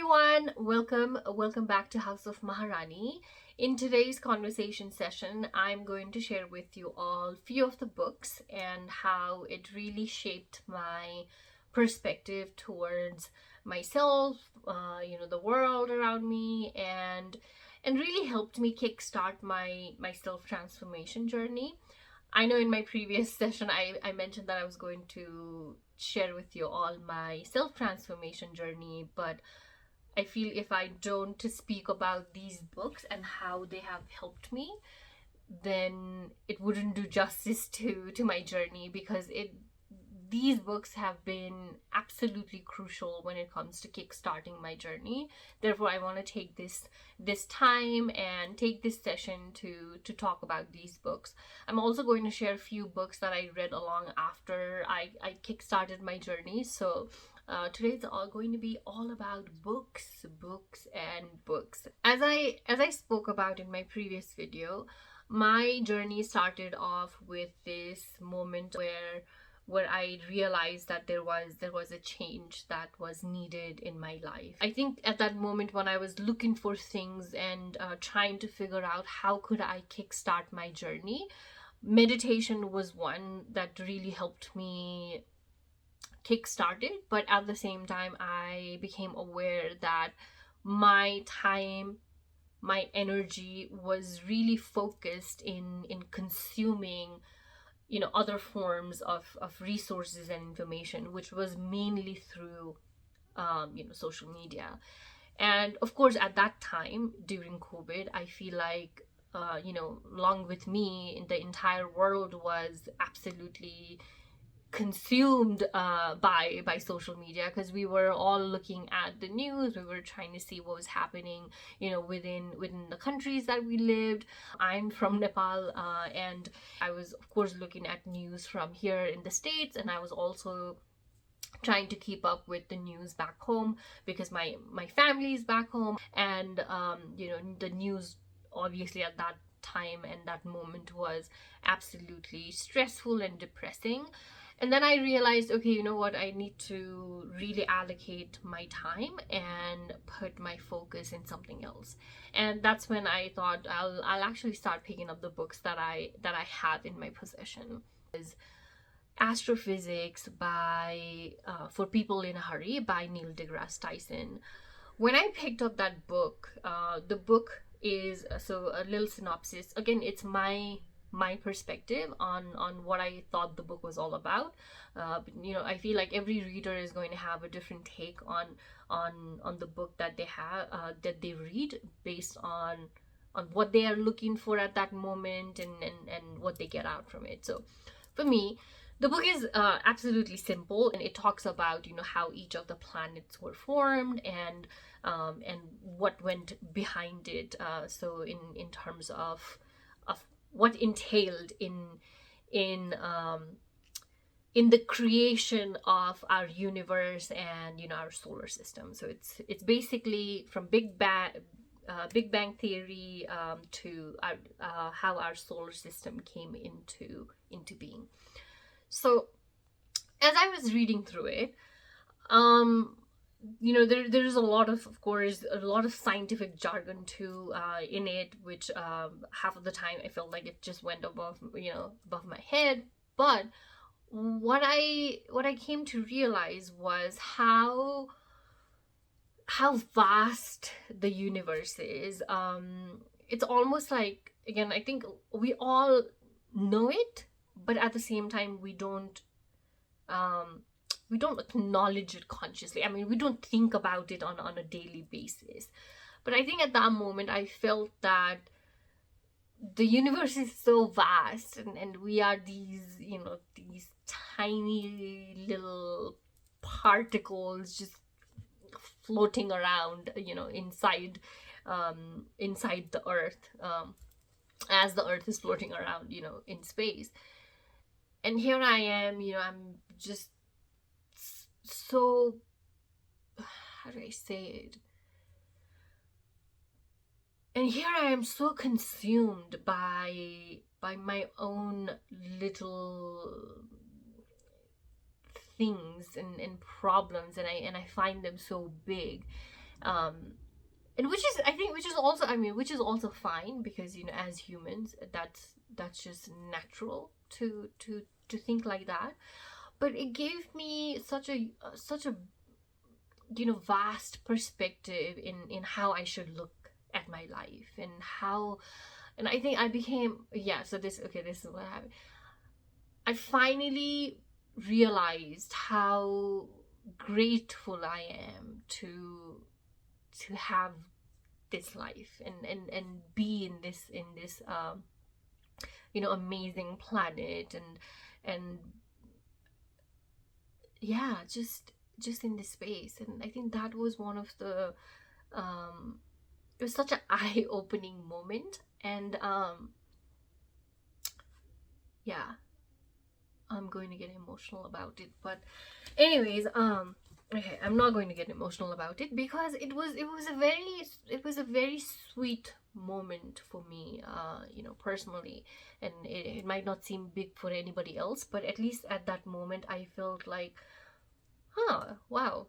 everyone, welcome back to House of Maharrani. In today's conversation session, I'm going to share with you all few of the books and how it really shaped my perspective towards myself, the world around me, and really helped me kickstart my self-transformation journey. I know in my previous session I mentioned that I was going to share with you all my self-transformation journey, but I feel if I don't speak about these books and how they have helped me, then it wouldn't do justice to my journey, because these books have been absolutely crucial when it comes to kickstarting my journey. Therefore, I want to take this time and take this session to talk about these books. I'm also going to share a few books that I read along after I kickstarted my journey. So today it's all going to be all about books and books. As I spoke about in my previous video, my journey started off with this moment where I realized that there was a change that was needed in my life. I think at that moment when I was looking for things and trying to figure out how could I kickstart my journey, meditation was one that really helped me kickstart it. But at the same time, I became aware that my time, my energy was really focused in consuming other forms of resources and information, which was mainly through social media. And of course, at that time during COVID, I feel like along with me, the entire world was absolutely consumed by social media, because we were all looking at the news. We were trying to see what was happening within the countries that we lived. I'm from Nepal, and I was of course looking at news from here in the States, and I was also trying to keep up with the news back home because my family is back home. And the news obviously at that time and that moment was absolutely stressful and depressing. And then I realized, okay, you know what, I need to really allocate my time and put my focus in something else. And that's when I thought I'll actually start picking up the books that I have in my possession. Astrophysics by For People in a Hurry by Neil Degrass Tyson. When I picked up that book, the book is, so a little synopsis. Again, it's my perspective on what I thought the book was all about. But, I feel like every reader is going to have a different take on the book that they have that they read, based on what they are looking for at that moment and what they get out from it. So for me, the book is absolutely simple, and it talks about how each of the planets were formed and what went behind it. So in terms of what entailed in the creation of our universe and our solar system. So it's basically from Big Bang theory to how our solar system came into being. So as I was reading through it, there's a lot of course, a lot of scientific jargon too in it, which half of the time I felt like it just went above my head. But what I came to realize was how vast the universe is. It's almost like, again, I think we all know it, but at the same time we don't acknowledge it consciously. I mean, we don't think about it on a daily basis. But I think at that moment I felt that the universe is so vast, and we are these tiny little particles just floating around inside the earth, as the earth is floating around in space. And here I am, I'm just so, how do I say it? And here I am so consumed by my own little things and problems, and I find them so big. um and which is, I think, which is also, I mean, which is also fine, because as humans, that's just natural to think like that. But it gave me such a vast perspective in how I should look at my life, and how, and I think I became, yeah, so this is what happened. I finally realized how grateful I am to have this life, and be in this amazing planet, and yeah, just in this space. And I think that was one of the it was such an eye-opening moment. And yeah, I'm going to get emotional about it, but anyways, okay, I'm not going to get emotional about it, because it was a very sweet moment for me, personally. And it might not seem big for anybody else, but at least at that moment I felt like, wow,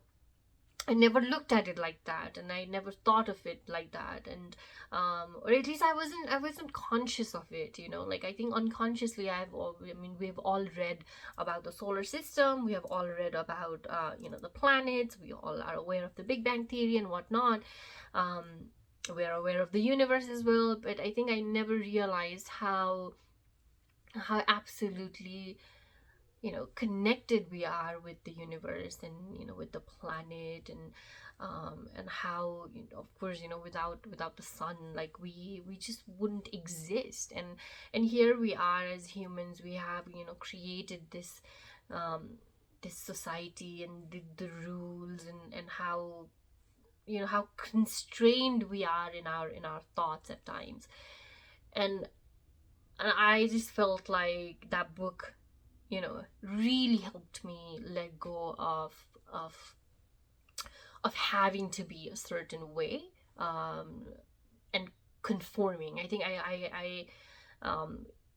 I never looked at it like that, and I never thought of it like that. And or at least I wasn't conscious of it. Like, I think unconsciously, we've all read about the solar system. We have all read about the planets. We all are aware of the Big Bang theory and whatnot. Um, we're aware of the universe as well. But I think I never realized how absolutely connected we are with the universe, and with the planet, and how, of course, without the sun, like, we just wouldn't exist. And here we are as humans. We have created this society, and the rules, and how constrained we are in our thoughts at times. And I just felt like that book really helped me let go of having to be a certain way, um and conforming. I think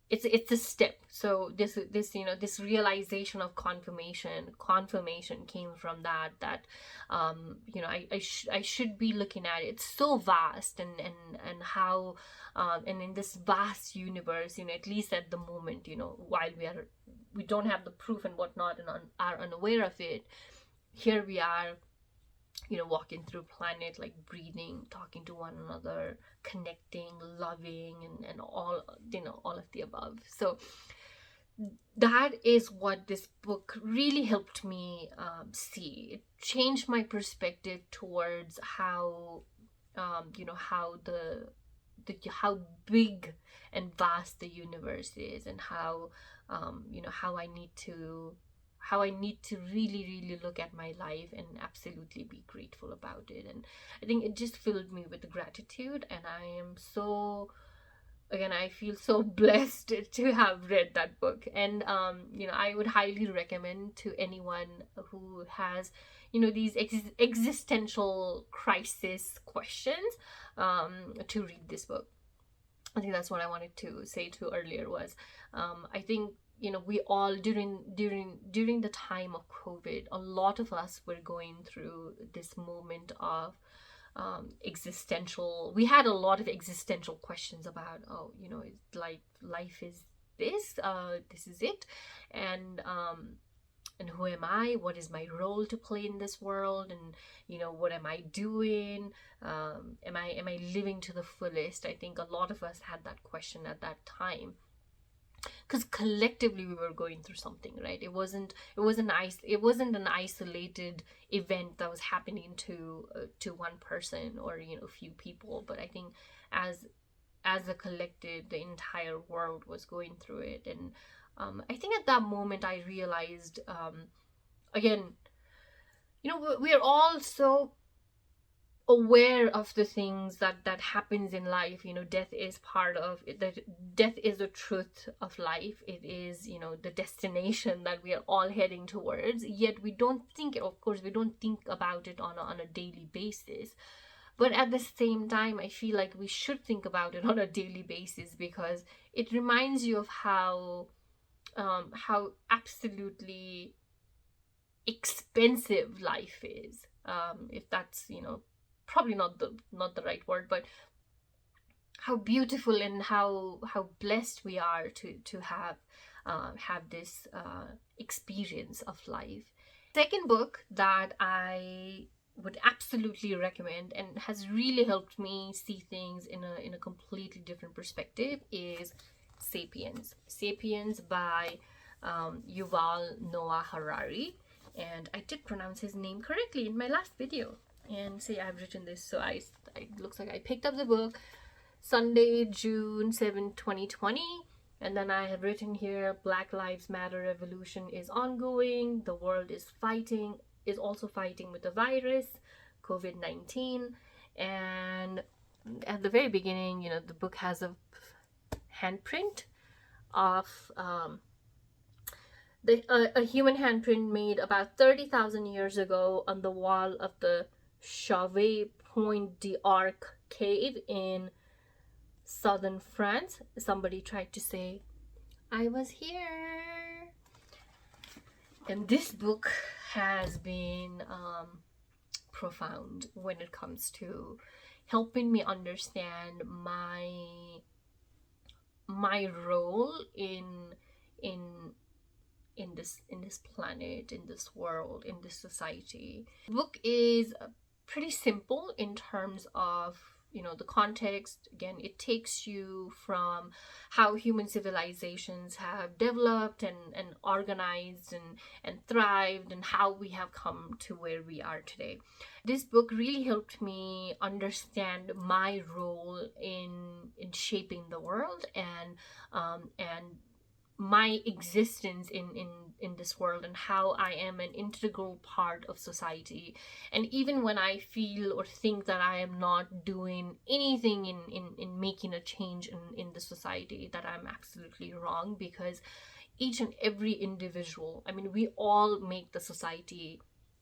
it's a step. So this realization of confirmation came from that I should be looking at it. It's so vast, and how, and in this vast universe, at least at the moment, while we don't have the proof and whatnot, and are unaware of it, here we are, walking through planet, like, breathing, talking to one another, connecting, loving, and all of the above. So that is what this book really helped me see. It changed my perspective towards how, how how big and vast the universe is, and how, how I need to really, really look at my life and absolutely be grateful about it. And I think it just filled me with gratitude. And I am so, again, I feel so blessed to have read that book. And, I would highly recommend to anyone who has, these existential crisis questions, to read this book. I think that's what I wanted to say to earlier was, I think, we all, during the time of COVID, a lot of us were going through this moment of existential. We had a lot of existential questions about, it's like, life is this is it, and who am I? What is my role to play in this world? And what am I doing? Am I living to the fullest? I think a lot of us had that question at that time, because collectively we were going through something, right? It wasn't an isolated event that was happening to one person, or a few people. But I think as a collective, the entire world was going through it. And I think at that moment I realized, again, we're all so aware of the things that happens in life. Death is part of it. That death is the truth of life. It is, the destination that we are all heading towards. Yet we don't think, of course, we don't think about it on a daily basis. But at the same time, I feel like we should think about it on a daily basis, because it reminds you of how absolutely expensive life is. If that's probably not the right word, but how beautiful and how blessed we are to have this experience of life. Second book that I would absolutely recommend and has really helped me see things in a completely different perspective is Sapiens. Sapiens by Yuval Noah Harari. And I did pronounce his name correctly in my last video. And see, I've written this, so it looks like I picked up the book Sunday, June 7, 2020. And then I have written here, Black Lives Matter revolution is ongoing. The world is also fighting with the virus, COVID-19. And at the very beginning, you know, the book has a handprint of a human handprint made about 30,000 years ago on the wall of the Chauvet Point d'Arc cave in southern France. Somebody tried to say, I was here. And this book has been profound when it comes to helping me understand my role in this planet, in this world, in this society. The book is pretty simple in terms of, you know, the context. Again, it takes you from how human civilizations have developed and organized and thrived, and how we have come to where we are today. This book really helped me understand my role in shaping the world and my existence in this world, and how I am an integral part of society. And even when I feel or think that I am not doing anything in making a change in the society, that I'm absolutely wrong, because each and every individual, I mean, we all make the society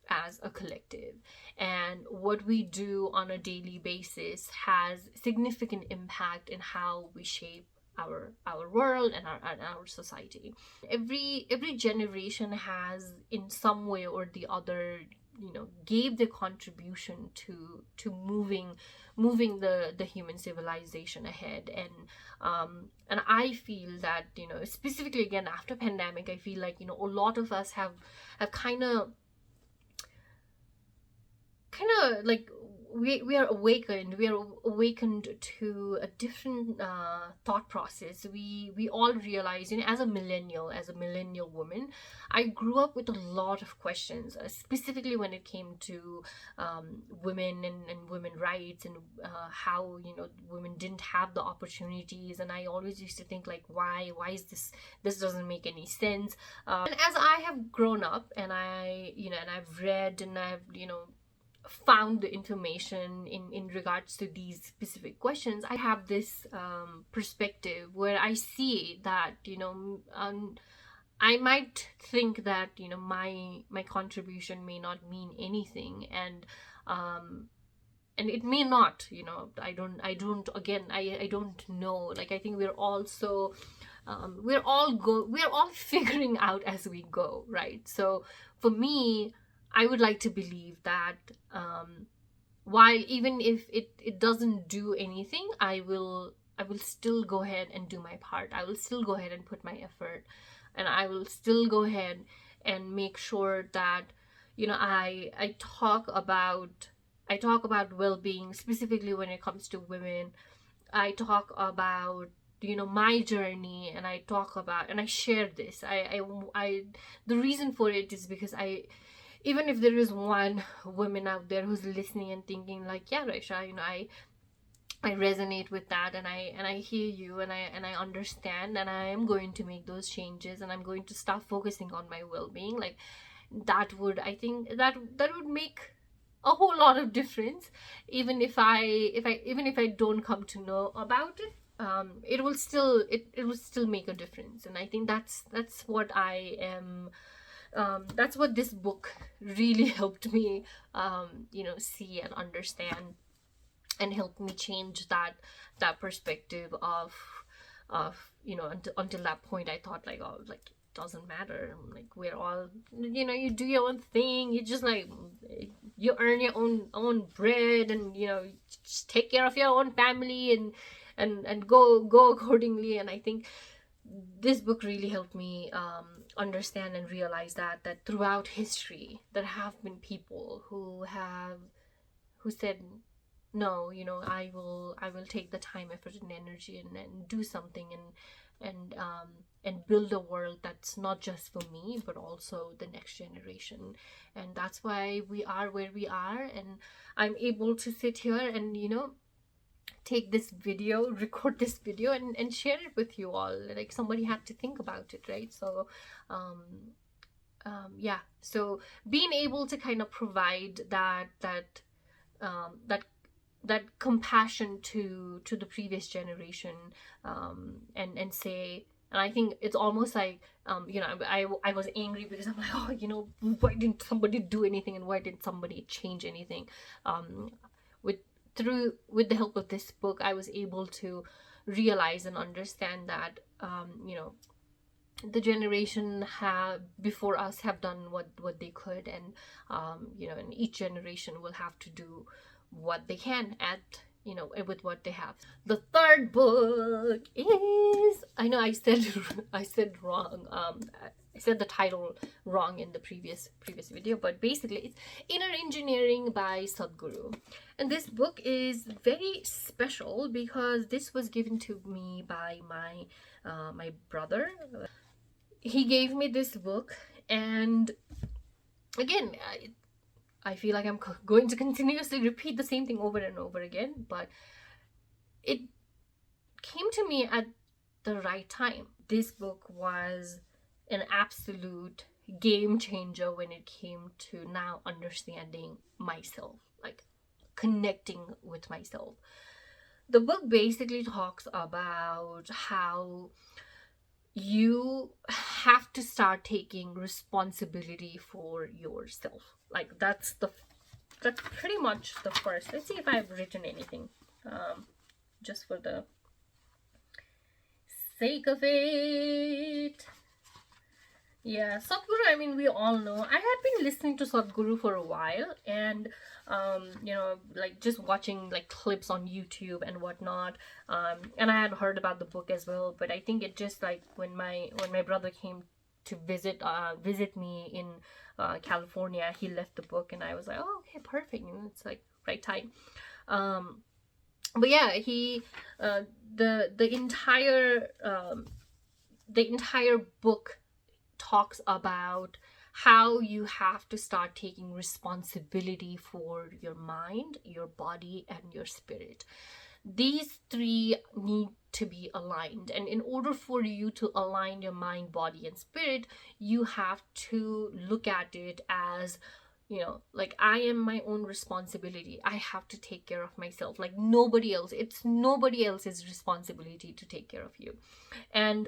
as a collective, and what we do on a daily basis has significant impact in how we shape our world and our society. Every generation has, in some way or the other, you know, gave their contribution to moving the human civilization ahead. And I feel that, you know, specifically again after pandemic, I feel like, you know, a lot of us have kind of like we are awakened to a different thought process. We all realize, you know, as a millennial woman, I grew up with a lot of questions, specifically when it came to women and women rights, and how, you know, women didn't have the opportunities. And I always used to think, like, why is this doesn't make any sense. And as I have grown up, and I've read, and I've, you know, found the information in regards to these specific questions, I have this perspective where I see that, you know, I might think that, you know, my contribution may not mean anything, and it may not, you know, I don't know. Like, I think we're all figuring out as we go, right? So for me, I would like to believe that while even if it doesn't do anything, I will still go ahead and do my part. I will still go ahead and put my effort, and I will still go ahead and make sure that, you know, I talk about well-being, specifically when it comes to women. I talk about, you know, my journey, and I talk about, and I share this. The reason for it is because even if there is one woman out there who's listening and thinking, like, yeah, Raisha, you know, I resonate with that, and I hear you, and I understand, and I am going to make those changes, and I'm going to start focusing on my well-being, like, I think that would make a whole lot of difference. Even if I don't come to know about it, it will still make a difference. And I think that's what I am. That's what this book really helped me, you know, see and understand, and helped me change that perspective of, you know, until that point I thought, like, oh, like, doesn't matter. Like, we're all, you know, you do your own thing. You just like, you earn your own bread, and, you know, just take care of your own family, and go accordingly. And I think this book really helped me understand and realize that throughout history there have been people who said, no, you know, I will take the time, effort, and energy, and do something, and build a world that's not just for me but also the next generation. And that's why we are where we are, and I'm able to sit here and, you know, take this video, record this video, and share it with you all. Like, somebody had to think about it, right? So yeah, so being able to kind of provide that compassion to the previous generation, and say, and I think it's almost like, you know, I was angry because I'm like, oh, you know, why didn't somebody do anything, and why didn't somebody change anything? With the help of this book, I was able to realize and understand that, you know, the generation before us have done what they could, and you know, and each generation will have to do what they can at, you know, with what they have. The third book is, I know I said wrong, I said the title wrong in the previous video, but basically it's Inner Engineering by Sadhguru. And this book is very special because this was given to me by my brother. He gave me this book, and again, I feel like I'm going to continuously repeat the same thing over and over again, but it came to me at the right time. This book was an absolute game changer when it came to now understanding myself, like connecting with myself. The book basically talks about how you have to start taking responsibility for yourself. Like, that's pretty much the first. Let's see if I've written anything, just for the sake of it. Yeah, Sadhguru, I mean, we all know. I had been listening to Sadhguru for a while, and you know, like just watching like clips on YouTube and whatnot. And I had heard about the book as well, but I think it just like when my brother came to visit me in California, he left the book, and I was like, oh, okay, perfect. You know, it's like right time. But yeah, he the entire book talks about how you have to start taking responsibility for your mind, your body, and your spirit. These three need to be aligned, and in order for you to align your mind, body, and spirit, you have to look at it as, you know, like, I am my own responsibility. I have to take care of myself, like nobody else. It's nobody else's responsibility to take care of you. And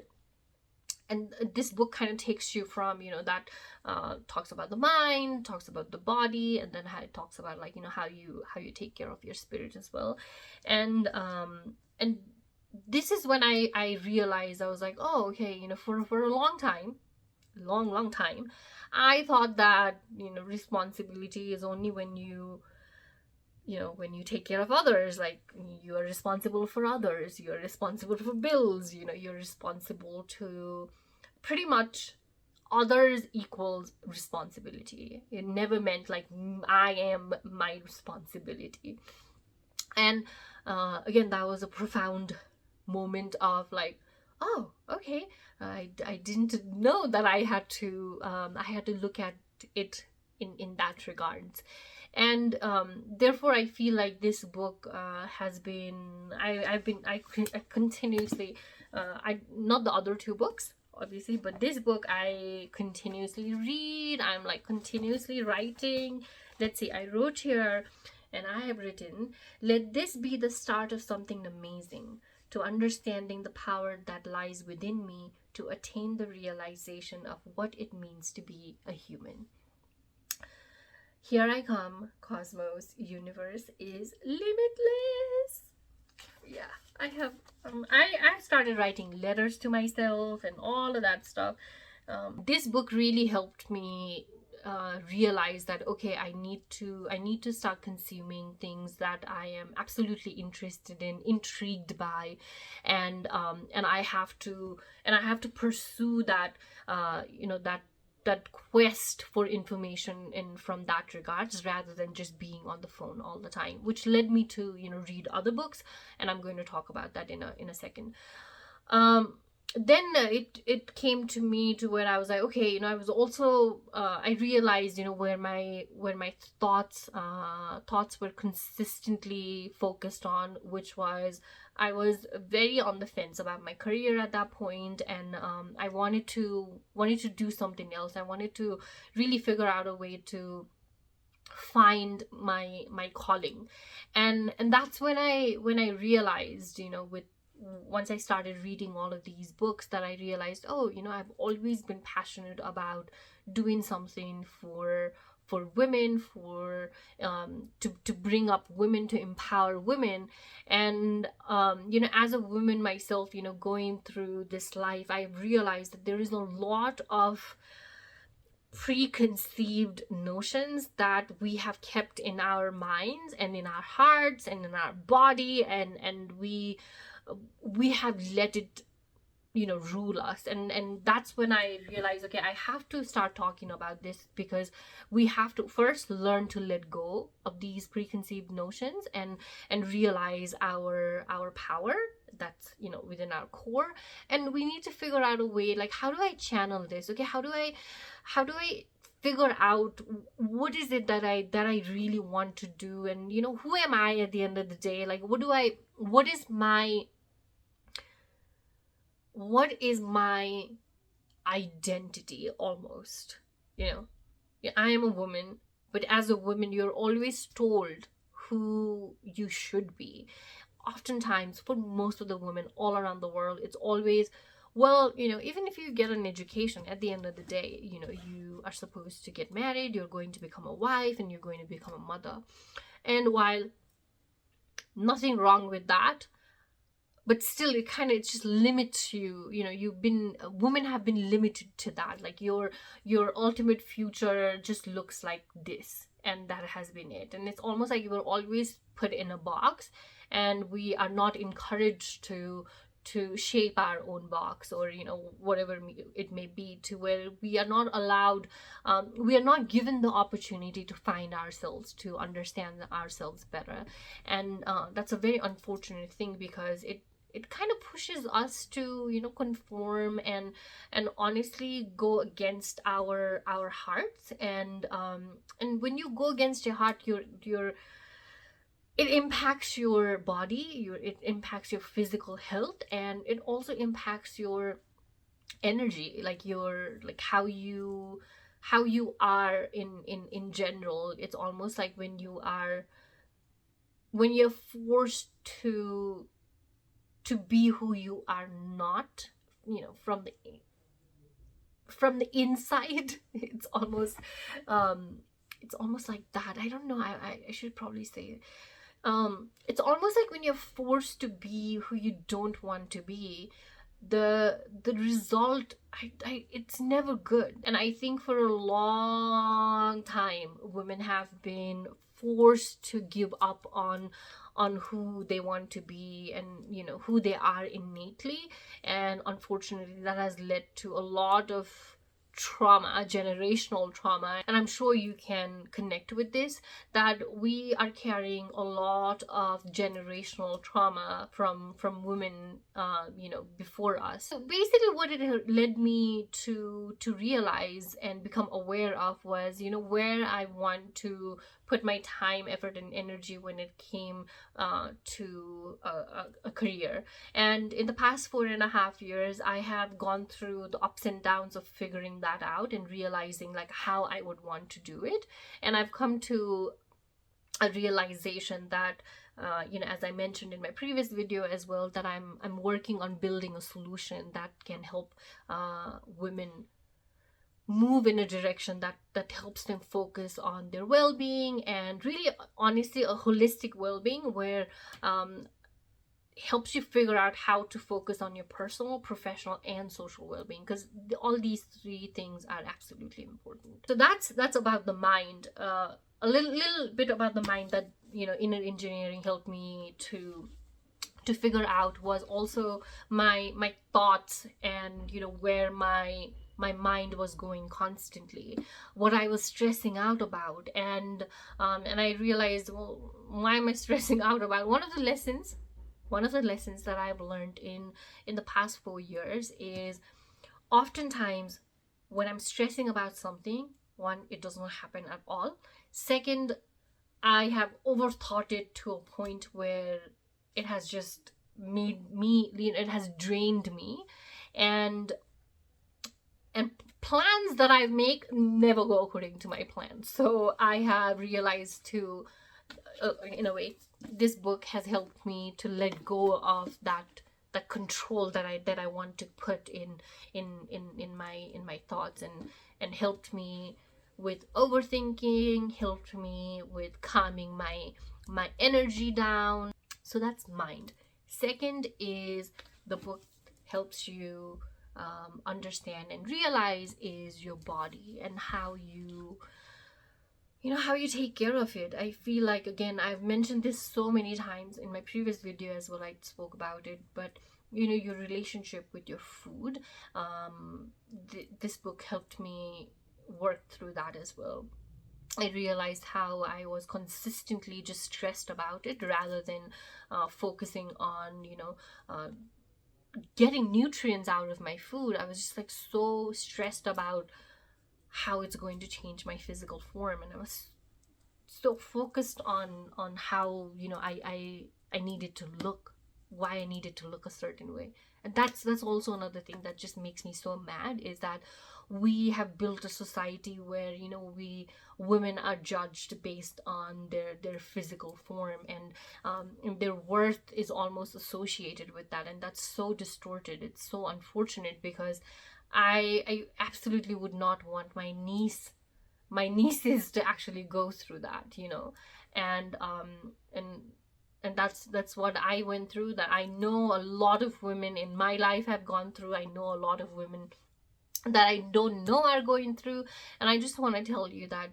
this book kind of takes you from, you know, that talks about the mind, talks about the body, and then how it talks about, like, you know, how you take care of your spirit as well. And this is when I realized, I was like, oh, okay, you know, for a long time, I thought that, you know, responsibility is only when you take care of others. Like, you are responsible for others, you're responsible for bills, you know, you're responsible to pretty much others equals responsibility. It never meant like I am my responsibility. And again, that was a profound moment of like, oh, okay, I didn't know that I had to look at it in that regards. And therefore I feel like this book has been, I continuously, not the other two books obviously, but this book I continuously read. I'm like continuously writing. Let's see, I wrote here, and I have written, let this be the start of something amazing, to understanding the power that lies within me to attain the realization of what it means to be a human. Here I come, cosmos, universe is limitless. Yeah, I have I've started writing letters to myself and all of that stuff. This book really helped me realize that, okay, I need to start consuming things that I am absolutely interested in, intrigued by, and I have to pursue that, that quest for information in from that regards, rather than just being on the phone all the time, which led me to read other books, and I'm going to talk about that in a second. Then it came to me to where I was like, okay, I was also I realized where my thoughts were consistently focused on, which was, I was very on the fence about my career at that point, and I wanted to do something else. I wanted to really figure out a way to find my calling, and that's when I realized, with once I started reading all of these books, that I realized, oh, I've always been passionate about doing something for women, for to bring up women, to empower women. And as a woman myself, going through this life, I realized that there is a lot of preconceived notions that we have kept in our minds and in our hearts and in our body, and we have let it rule us. And that's when I realized, okay, I have to start talking about this, because we have to first learn to let go of these preconceived notions and realize our power that's within our core. And we need to figure out a way, like, how do I channel this? Okay, how do I figure out what is it that I really want to do, and who am I at the end of the day? Like, what is my identity, almost? Yeah, I am a woman, but as a woman, you're always told who you should be. Oftentimes, for most of the women all around the world, it's always, well, even if you get an education, at the end of the day, you are supposed to get married, you're going to become a wife, and you're going to become a mother. And while nothing wrong with that, but still it just limits you. Women have been limited to that. Like, your ultimate future just looks like this, and that has been it. And it's almost like you were always put in a box, and we are not encouraged to shape our own box, or whatever it may be, to where we are not allowed, we are not given the opportunity to find ourselves, to understand ourselves better. And that's a very unfortunate thing, because it kind of pushes us to conform and honestly go against our hearts. And when you go against your heart, it impacts your body, it impacts your physical health, and it also impacts your energy, like how you are in general. It's almost like when you're forced to be who you are not, from the inside. It's almost like that. I don't know, I should probably say it. It's almost like when you're forced to be who you don't want to be, the result, it's never good. And I think for a long time, women have been forced to give up on who they want to be, and who they are innately. And unfortunately, that has led to a lot of trauma, generational trauma. And I'm sure you can connect with this, that we are carrying a lot of generational trauma from women before us. So basically, what it led me to realize and become aware of was where I want to put my time, effort, and energy when it came to a career. And in the past 4.5 years, I have gone through the ups and downs of figuring that out and realizing like how I would want to do it. And I've come to a realization that as I mentioned in my previous video as well, that I'm working on building a solution that can help women move in a direction that helps them focus on their well-being, and really honestly a holistic well-being, where helps you figure out how to focus on your personal, professional, and social well-being, because all these three things are absolutely important. So that's about the mind. A little bit about the mind that, inner engineering helped me to figure out was also my thoughts, and where my mind was going constantly, what I was stressing out about. And I realized, well, why am I stressing out about? One of the lessons that I've learned in the past 4 years is, oftentimes when I'm stressing about something, one, it does not happen at all. Second, I have overthought it to a point where it has just made me, it has drained me. And and plans that I make never go according to my plan. So I have realized to, in a way, this book has helped me to let go of that control that I want to put in my thoughts, and helped me with overthinking, helped me with calming my energy down. So that's mind. Second is, the book helps you understand and realize is your body, and how you take care of it. I feel like, again, I've mentioned this so many times in my previous video as well, I spoke about it, but your relationship with your food, this book helped me work through that as well. I realized how I was consistently just stressed about it, rather than focusing on getting nutrients out of my food. I was just like so stressed about how it's going to change my physical form, and I was so focused on how I needed to look, why I needed to look a certain way. And that's also another thing that just makes me so mad, is that we have built a society where women are judged based on their physical form, and their worth is almost associated with that, and that's so distorted. It's so unfortunate, because I absolutely would not want my nieces to actually go through that, and that's what I went through, that I know a lot of women in my life have gone through. I know a lot of women that I don't know are going through. And I just want to tell you that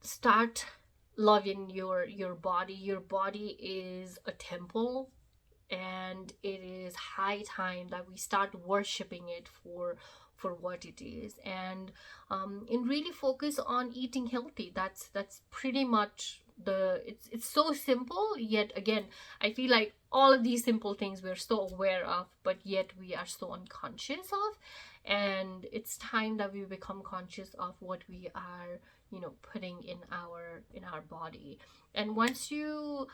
start loving your body. Your body is a temple, and it is high time that we start worshiping it for what it is, and really focus on eating healthy. That's pretty much it's so simple, yet again, I feel like all of these simple things we're so aware of, but yet we are so unconscious of. And it's time that we become conscious of what we are putting in our body. And once you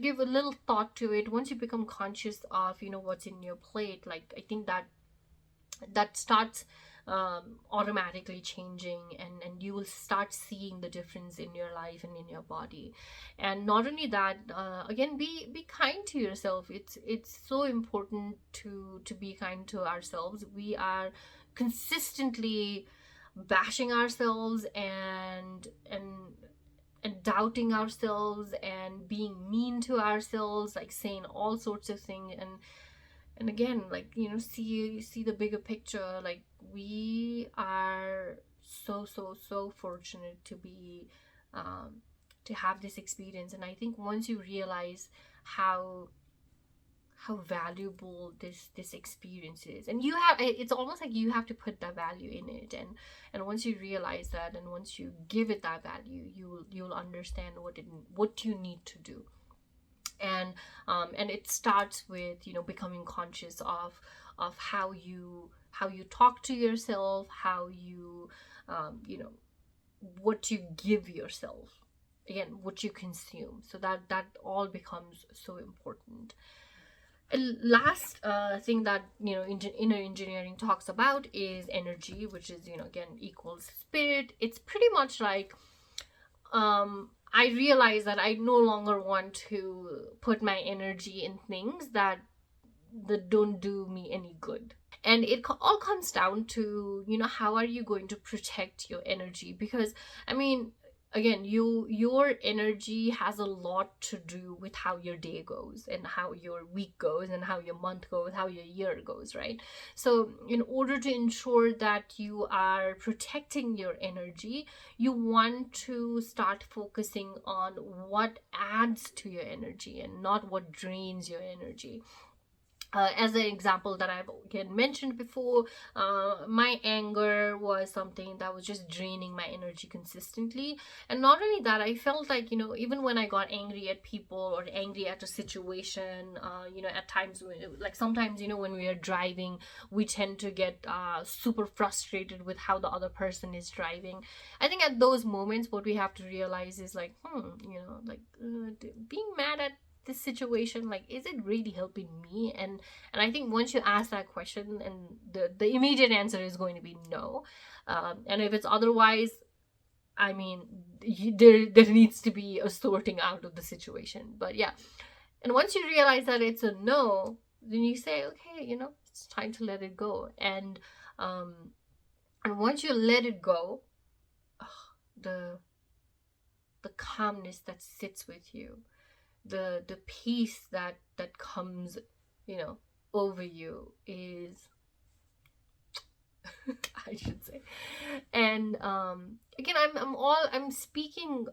give a little thought to it, once you become conscious of what's in your plate, like, I think that starts automatically changing, and you will start seeing the difference in your life and in your body. And not only that, again, be kind to yourself. It's so important to be kind to ourselves. We are consistently bashing ourselves and doubting ourselves and being mean to ourselves, like saying all sorts of things. And again, like, see the bigger picture. Like, we are so fortunate to be to have this experience. And I think once you realize how valuable this experience is, and it's almost like you have to put that value in it, and once you realize that, and once you give it that value, you'll understand what you need to do. And it starts with becoming conscious of how you talk to yourself, how you what you give yourself, again, what you consume. So that all becomes so important. And last thing that inner engineering talks about is energy, which is again equals spirit. It's pretty much like I realize that I no longer want to put my energy in things that don't do me any good. And it all comes down to how are you going to protect your energy? Because I mean, again, your energy has a lot to do with how your day goes, and how your week goes, and how your month goes, how your year goes, right? So in order to ensure that you are protecting your energy, you want to start focusing on what adds to your energy and not what drains your energy. As an example that I've again mentioned before, my anger was something that was just draining my energy consistently. And not only that, I felt like, even when I got angry at people or angry at a situation, at times, like sometimes, when we are driving, we tend to get super frustrated with how the other person is driving. I think at those moments, what we have to realize is like, being mad at this situation, like, is it really helping me? And I think once you ask that question, and the immediate answer is going to be no, and if it's otherwise, I mean, there needs to be a sorting out of the situation. But yeah, and once you realize that it's a no, then you say, okay, it's time to let it go. And once you let it go, the calmness that sits with you, the peace that comes, over you is I should say. And again, I'm speaking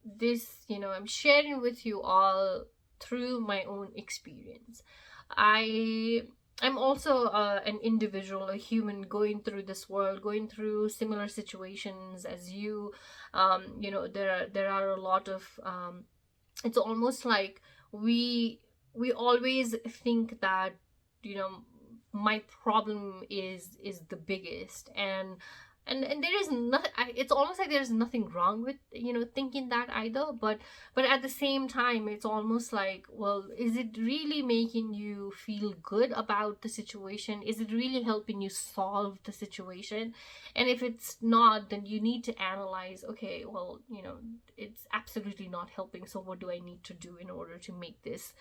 this, I'm sharing with you all through my own experience. I'm also an individual, a human, going through this world, going through similar situations as you. There are a lot of it's almost like we always think that, my problem is the biggest, and there is nothing. It's almost like there's nothing wrong with, thinking that either, but at the same time, it's almost like, well, is it really making you feel good about the situation? Is it really helping you solve the situation? And if it's not, then you need to analyze, okay, well, it's absolutely not helping, so what do I need to do in order to make this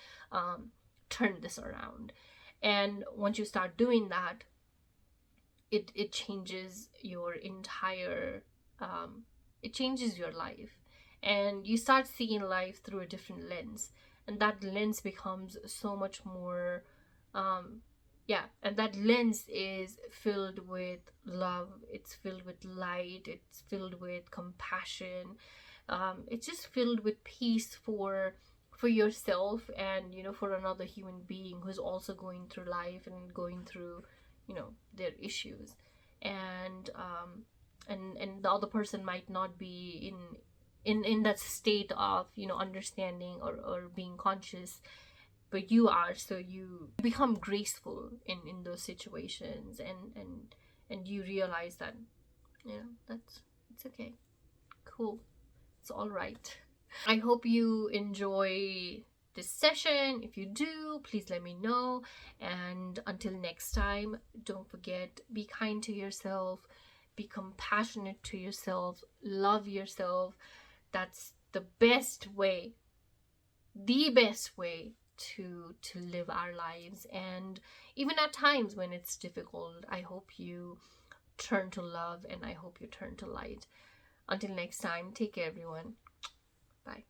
turn this around? And once you start doing that, it changes your entire it changes your life, and you start seeing life through a different lens, and that lens becomes so much more and that lens is filled with love, it's filled with light, it's filled with compassion, it's just filled with peace for yourself, and for another human being who's also going through life and going through their issues. And the other person might not be in that state of understanding or being conscious, but you are, so you become graceful in those situations, and you realize that that's it's okay, cool, it's all right. I hope you enjoy this session. If you do, please let me know. And until next time, don't forget, be kind to yourself, be compassionate to yourself, love yourself. That's the best way to live our lives. And even at times when it's difficult, I hope you turn to love, and I hope you turn to light. Until next time, take care, everyone. Bye.